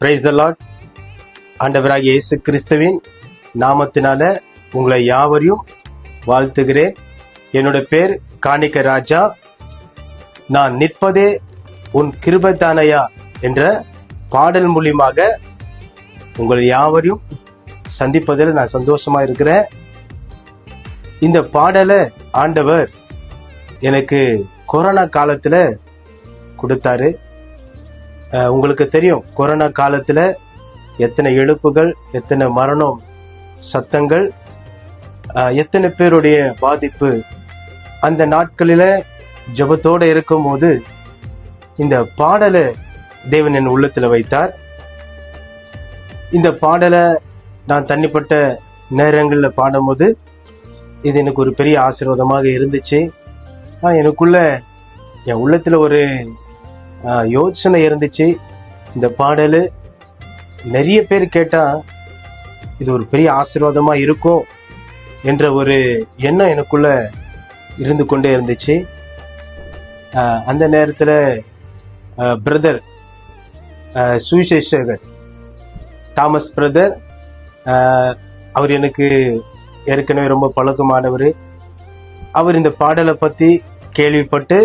Praise the Lord. ஆண்டவராகிய இயேசு கிறிஸ்துவின் நாமத்தினால உங்களை யாவரையும் வாழ்த்துகிறேன். என்னோட பேர் காணிக்க ராஜா. நான் நிற்பதே உன் கிருபைதானையா என்ற பாடல் மூலியமாக உங்களை யாவரையும் சந்திப்பதில் நான் சந்தோஷமா இருக்கிறேன். இந்த பாடலை ஆண்டவர் எனக்கு கொரோனா காலத்துல கொடுத்தாரு. உங்களுக்கு தெரியும், கொரோனா காலத்துல எத்தனை எழுப்புகள், எத்தனை மரணம் சத்தங்கள், எத்தனை பேருடைய பாதிப்பு. அந்த நாட்களில ஜெபத்தோட இருக்கும் போது இந்த பாடலை தேவன் என் உள்ளத்துல வைத்தார். இந்த பாடலை நான் தனிப்பட்ட நேரங்களில் பாடும்போது இது எனக்கு ஒரு பெரிய ஆசீர்வாதமாக இருந்துச்சு. எனக்குள்ள என் உள்ளத்துல ஒரு யோசனை இருந்துச்சு. இந்த பாடல் நிறைய பேர் கேட்டா இது ஒரு பெரிய ஆசீர்வாதமா இருக்கும் என்ற ஒரு எண்ணம் எனக்குள்ள இருந்து கொண்டே இருந்துச்சு. அந்த நேரத்துல பிரதர் சுவிசேஷகர் தாமஸ் பிரதர், அவர் எனக்கு ஏற்கனவே ரொம்ப பழக்கமானவர். அவர் இந்த பாடலை பத்தி கேள்விப்பட்டு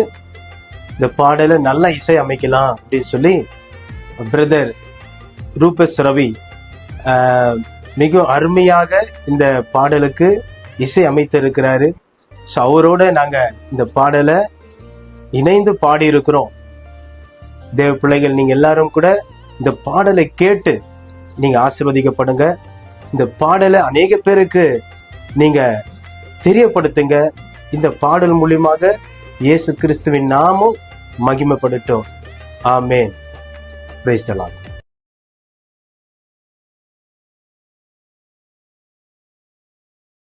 இந்த பாடலை நல்லா இசை அமைக்கலாம் அப்படின்னு சொல்லி பிரதர் ரூபஸ் ரவி மிக அருமையாக இந்த பாடலுக்கு இசை அமைத்திருக்கிறாரு. ஸோ அவரோட நாங்க இந்த பாடலை இணைந்து பாடி இருக்கிறோம். தேவ பிள்ளைகள், நீங்க எல்லாரும் கூட இந்த பாடலை கேட்டு நீங்க ஆசீர்வதிக்கப்படுங்க. இந்த பாடலை அநேக பேருக்கு நீங்க தெரியப்படுத்துங்க. இந்த பாடல் மூலியமாக இயேசு கிறிஸ்துவின் நாமம் மகிமைப்படட்டும். ஆமென். Praise the Lord.